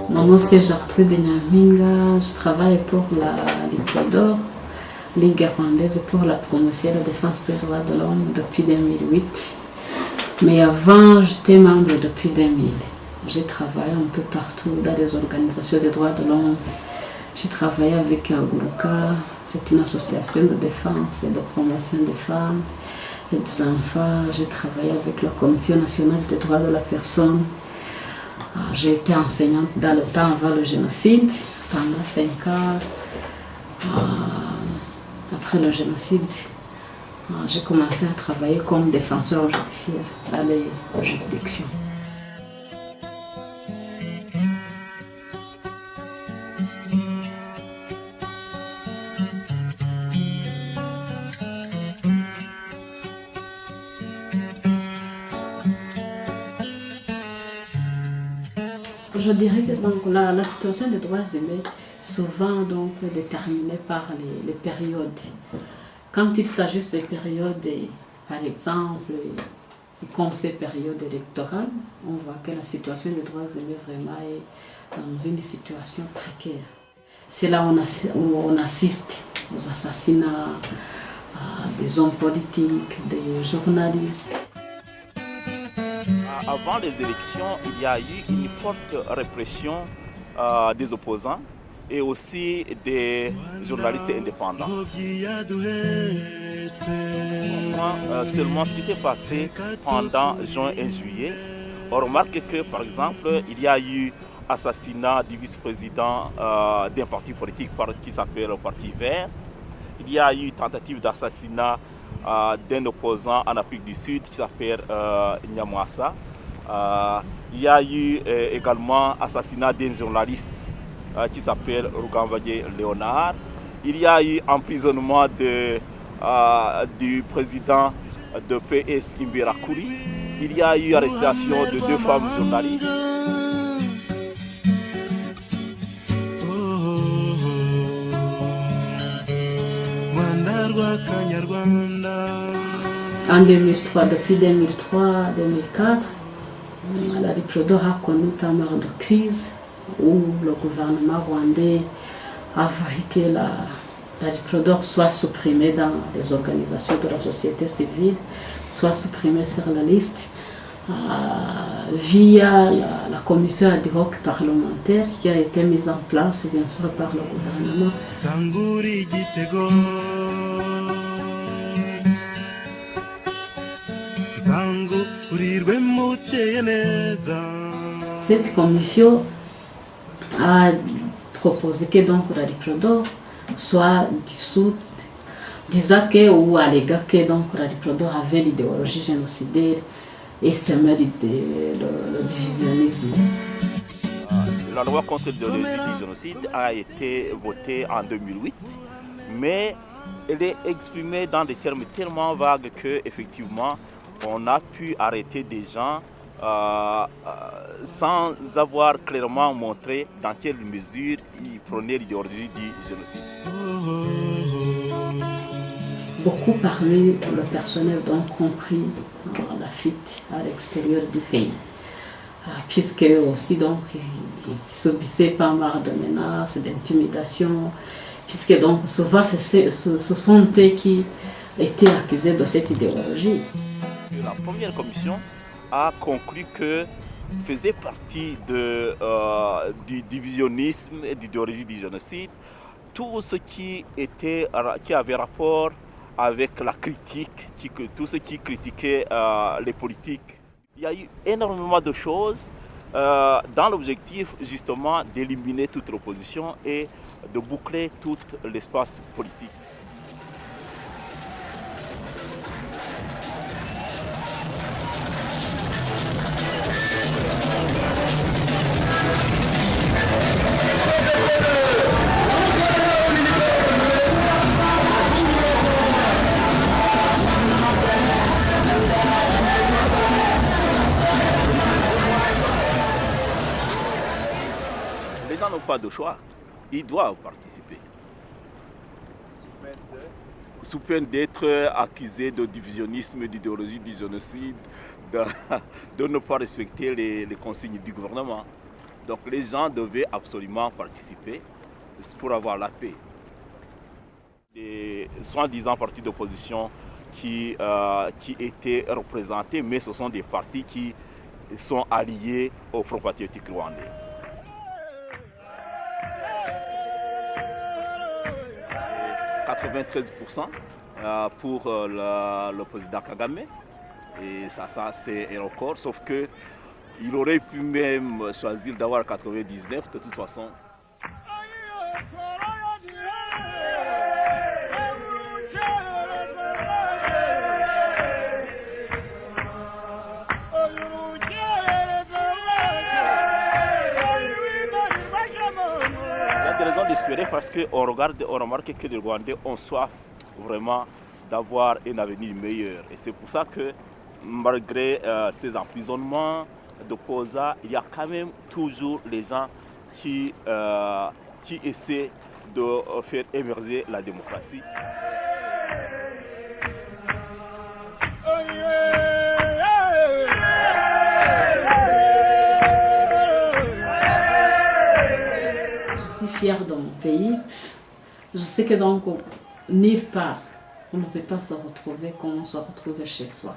Mon c'est Gertrude Nyampinga, je travaille pour la Ligue Ligue rwandaise pour la promotion et la défense des droits de l'homme depuis 2008. Mais avant, j'étais membre depuis 2000. J'ai travaillé un peu partout dans les organisations des droits de l'homme. J'ai travaillé avec Aguruka, c'est une association de défense et de promotion des femmes et des enfants. J'ai travaillé avec la Commission nationale des droits de la personne. J'ai été enseignante dans le temps avant le génocide, pendant 5 ans. Après le génocide, j'ai commencé à travailler comme défenseur judiciaire dans les juridictions. Je dirais que donc, la situation des droits humains est souvent donc, déterminée par les périodes. Quand il s'agit des périodes, par exemple, comme ces périodes électorales, on voit que la situation des droits humains vraiment est dans une situation précaire. C'est là où on assiste aux assassinats des hommes politiques, des journalistes. Avant les élections, il y a eu une forte répression des opposants et aussi des journalistes indépendants. Seulement ce qui s'est passé pendant juin et juillet, on remarque que par exemple, il y a eu assassinat du vice-président d'un parti politique qui s'appelle le Parti Vert. Il y a eu tentative d'assassinat d'un opposant en Afrique du Sud qui s'appelle Nyamwasa. Il y a eu également assassinat d'un journaliste qui s'appelle Rugambage Léonard. Il y a eu emprisonnement du président de PS Imberakuri. Il y a eu arrestation de 2 femmes journalistes. En 2003, depuis 2003-2004, la Riprodo a connu un moment de crise où le gouvernement rwandais a voulu que la Riprodo soit supprimée dans les organisations de la société civile, soit supprimée sur la liste via la commission ad hoc parlementaire qui a été mise en place bien sûr par le gouvernement. Cette commission a proposé que donc la Riprodo soit dissoute, disant que ou alléguant que donc la Riprodo avait l'idéologie génocidaire et semait le divisionnisme. La loi contre l'idéologie du génocide a été votée en 2008, mais elle est exprimée dans des termes tellement vagues que effectivement on a pu arrêter des gens sans avoir clairement montré dans quelle mesure il prenait l'idéologie du génocide. Beaucoup parmi le personnel ont compris la fuite à l'extérieur du pays, puisque aussi donc ils subissaient pas mal de menaces, d'intimidation, puisque donc souvent ce sont eux qui étaient accusés de cette idéologie. La première commission a conclu que faisait partie du divisionnisme et de l'idéologie du génocide tout ce qui avait rapport avec la critique, tout ce qui critiquait les politiques. Il y a eu énormément de choses dans l'objectif justement d'éliminer toute l'opposition et de boucler tout l'espace politique. Les gens n'ont pas de choix, ils doivent participer. Sous peine d'être accusés de divisionnisme, d'idéologie, du génocide, de ne pas respecter les consignes du gouvernement. Donc les gens devaient absolument participer pour avoir la paix. Les soi-disant partis d'opposition qui étaient représentés, mais ce sont des partis qui sont alliés au Front patriotique rwandais. « 93% pour le président Kagame. Et ça c'est un record, sauf qu'il aurait pu même choisir d'avoir 99 de toute façon. D'espérer parce qu'on remarque que les Rwandais ont soif vraiment d'avoir un avenir meilleur. Et c'est pour ça que malgré ces emprisonnements d'opposants, il y a quand même toujours les gens qui essaient de faire émerger la démocratie. Fière de mon pays. Je sais que donc nulle part on ne peut pas se retrouver comme on se retrouve chez soi.